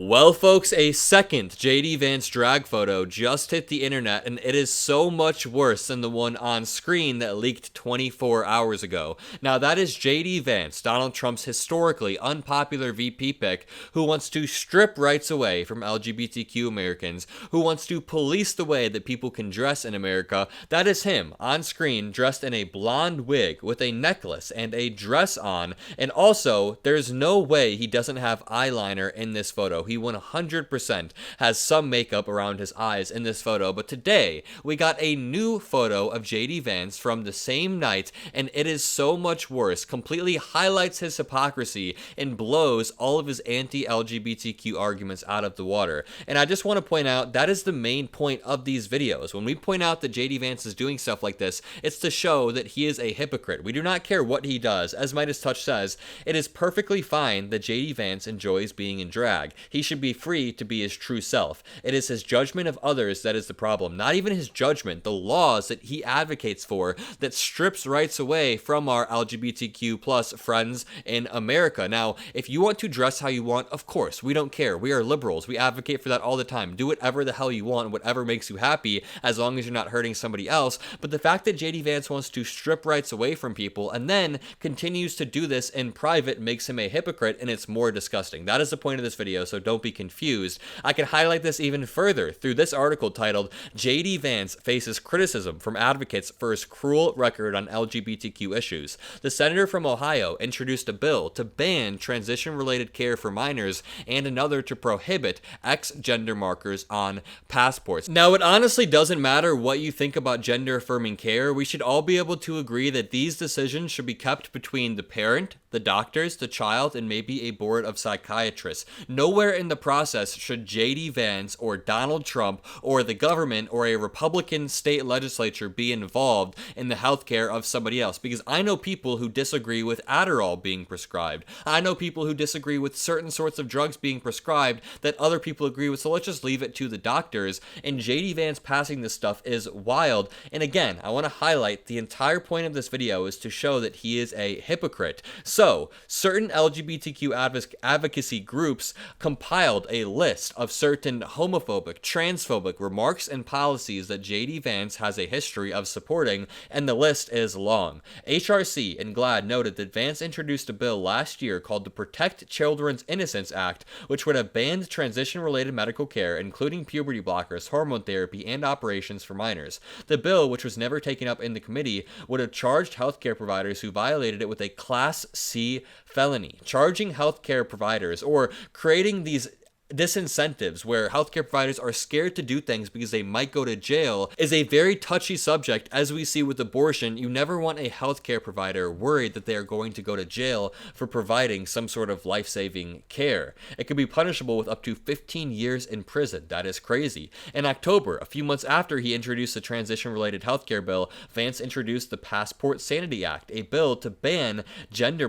Well, folks, a second JD Vance drag photo just hit the internet, and it is so much worse than the one on screen that leaked 24 hours ago. Now, that is JD Vance, Donald Trump's historically unpopular VP pick, who wants to strip rights away from LGBTQ Americans, who wants to police the way that people can dress in America. That is him, on screen, dressed in a blonde wig with a necklace and a dress on, and also, there's no way he doesn't have eyeliner in this photo. He 100% has some makeup around his eyes in this photo, but today we got a new photo of JD Vance from the same night, and it is so much worse, completely highlights his hypocrisy and blows all of his anti-LGBTQ arguments out of the water. And I just want to point out that is the main point of these videos. When we point out that JD Vance is doing stuff like this, it's to show that he is a hypocrite. We do not care what he does. As MeidasTouch says, it is perfectly fine that JD Vance enjoys being in drag. He should be free to be his true self. It is his judgment of others that is the problem. Not even his judgment, the laws that he advocates for that strips rights away from our LGBTQ plus friends in America. Now, if you want to dress how you want, of course, we don't care. We are liberals. We advocate for that all the time. Do whatever the hell you want, whatever makes you happy, as long as you're not hurting somebody else. But the fact that JD Vance wants to strip rights away from people and then continues to do this in private makes him a hypocrite, and it's more disgusting. That is the point of this video, so don't be confused. I can highlight this even further through this article titled, JD Vance Faces Criticism from Advocates for His Cruel Record on LGBTQ Issues. The senator from Ohio introduced a bill to ban transition-related care for minors and another to prohibit X-gender markers on passports. Now, it honestly doesn't matter what you think about gender-affirming care. We should all be able to agree that these decisions should be kept between the parent, the doctors, the child, and maybe a board of psychiatrists. Nowhere in the process should JD Vance or Donald Trump or the government or a Republican state legislature be involved in the healthcare of somebody else, because I know people who disagree with Adderall being prescribed. I know people who disagree with certain sorts of drugs being prescribed that other people agree with, so let's just leave it to the doctors. And JD Vance passing this stuff is wild. And again, I want to highlight the entire point of this video is to show that he is a hypocrite. So, certain LGBTQ advocacy groups compiled a list of certain homophobic, transphobic remarks and policies that JD Vance has a history of supporting, and the list is long. HRC and GLAAD noted that Vance introduced a bill last year called the Protect Children's Innocence Act, which would have banned transition-related medical care, including puberty blockers, hormone therapy, and operations for minors. The bill, which was never taken up in the committee, would have charged healthcare providers who violated it with a Class C felony. Charging healthcare providers or creating these disincentives where healthcare providers are scared to do things because they might go to jail is a very touchy subject. As we see with abortion, you never want a healthcare provider worried that they are going to go to jail for providing some sort of life-saving care. It could be punishable with up to 15 years in prison. That is crazy. In October, a few months after he introduced the transition-related healthcare bill, Vance introduced the Passport Sanity Act, a bill to ban X-gender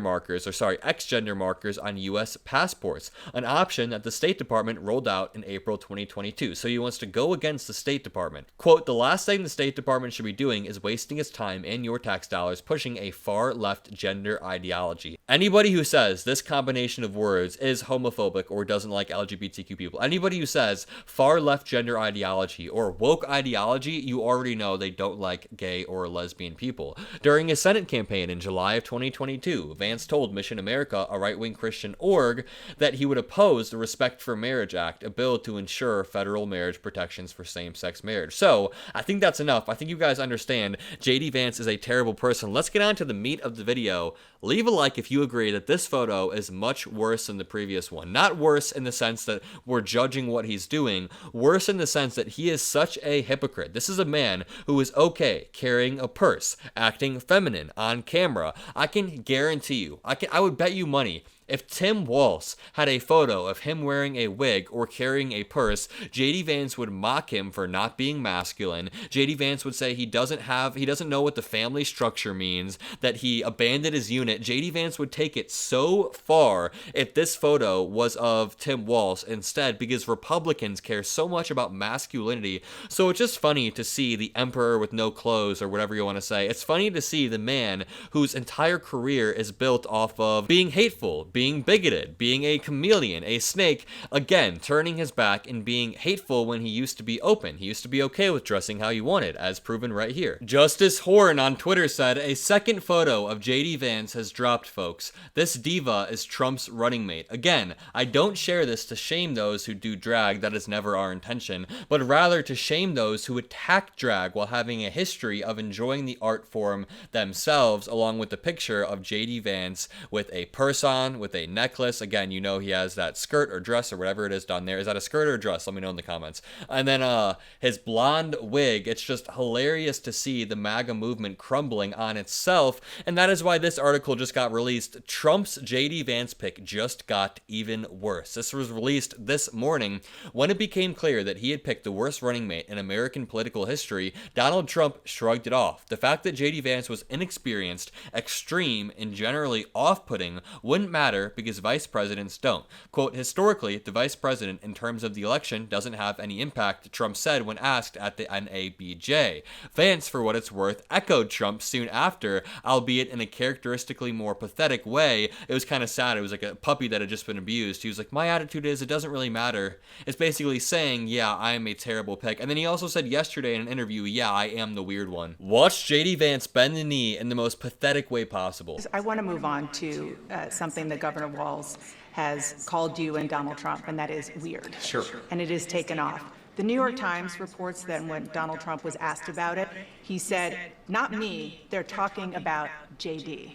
markers on U.S. passports, an option that the State Department rolled out in April 2022. So he wants to go against the State Department. Quote, the last thing the State Department should be doing is wasting its time and your tax dollars pushing a far-left gender ideology. Anybody who says this combination of words is homophobic or doesn't like LGBTQ people, anybody who says far-left gender ideology or woke ideology, you already know they don't like gay or lesbian people. During his Senate campaign in July of 2022, Vance told Mission America, a right-wing Christian org, that he would oppose the Respect for Marriage Act, a bill to ensure federal marriage protections for same-sex marriage. So, I think that's enough. I think you guys understand JD Vance is a terrible person. Let's get on to the meat of the video. Leave a like if you agree that this photo is much worse than the previous one. Not worse in the sense that we're judging what he's doing, worse in the sense that he is such a hypocrite. This is a man who is okay carrying a purse, acting feminine on camera. I can guarantee you, I would bet you money, if Tim Walz had a photo of him wearing a wig or carrying a purse, JD Vance would mock him for not being masculine. JD Vance would say he doesn't know what the family structure means, that he abandoned his unit. JD Vance would take it so far if this photo was of Tim Walz instead, because Republicans care so much about masculinity. So it's just funny to see the emperor with no clothes, or whatever you want to say. It's funny to see the man whose entire career is built off of being hateful, being bigoted, being a chameleon, a snake, again, turning his back and being hateful when he used to be open. He used to be okay with dressing how he wanted, as proven right here. Justice Horn on Twitter said, a second photo of JD Vance has dropped, folks. This diva is Trump's running mate. Again, I don't share this to shame those who do drag, that is never our intention, but rather to shame those who attack drag while having a history of enjoying the art form themselves, along with the picture of JD Vance with a purse on, with a necklace. Again, you know he has that skirt or dress or whatever it is down there. Is that a skirt or a dress? Let me know in the comments. And then his blonde wig. It's just hilarious to see the MAGA movement crumbling on itself, and that is why this article just got released. Trump's JD Vance pic just got even worse. This was released this morning when it became clear that he had picked the worst running mate in American political history. Donald Trump shrugged it off. The fact that JD Vance was inexperienced, extreme, and generally off-putting wouldn't matter because vice presidents don't. Quote, historically, the vice president in terms of the election doesn't have any impact, Trump said when asked at the NABJ. Vance, for what it's worth, echoed Trump soon after, albeit in a characteristically more pathetic way. It was kind of sad. It was like a puppy that had just been abused. He was like, my attitude is it doesn't really matter. It's basically saying, yeah, I am a terrible pick. And then he also said yesterday in an interview, yeah, I am the weird one. Watch JD Vance bend the knee in the most pathetic way possible. I want to move on to something that Governor Walz has called you and Donald Trump, and that is weird. Sure. And it is taken off. The New York Times reports that when Donald Trump was asked about it, he said, not me, they're talking about JD.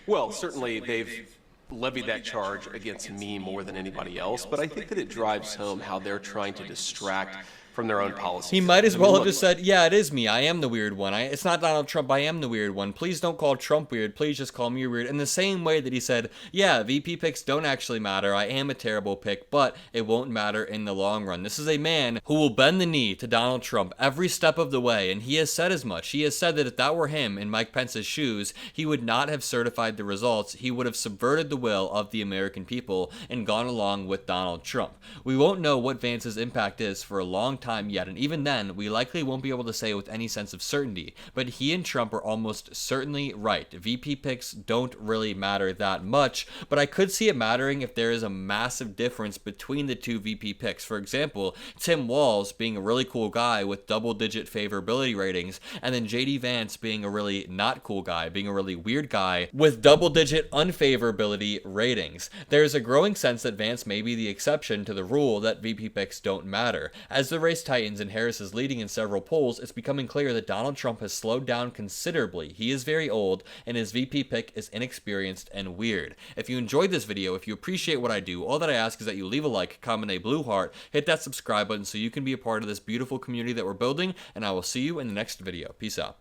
Well, certainly they've levied that charge against me more than anybody else, but I think that it drives home how they're trying to distract from their own policies. He might as well have just said, yeah, it is me. I am the weird one. It's not Donald Trump. I am the weird one. Please don't call Trump weird. Please just call me weird. In the same way that he said, yeah, VP picks don't actually matter. I am a terrible pick, but it won't matter in the long run. This is a man who will bend the knee to Donald Trump every step of the way, and he has said as much. He has said that if that were him in Mike Pence's shoes, he would not have certified the results. He would have subverted the will of the American people and gone along with Donald Trump. We won't know what Vance's impact is for a long time yet, and even then, we likely won't be able to say with any sense of certainty, but he and Trump are almost certainly right. VP picks don't really matter that much, but I could see it mattering if there is a massive difference between the two VP picks. For example, Tim Walz being a really cool guy with double-digit favorability ratings, and then JD Vance being a really not cool guy, being a really weird guy with double-digit unfavorability ratings. There's a growing sense that Vance may be the exception to the rule that VP picks don't matter. As the race tightens and Harris is leading in several polls, it's becoming clear that Donald Trump has slowed down considerably. He is very old, and his VP pick is inexperienced and weird. If you enjoyed this video, if you appreciate what I do, all that I ask is that you leave a like, comment a blue heart, hit that subscribe button so you can be a part of this beautiful community that we're building, and I will see you in the next video. Peace out.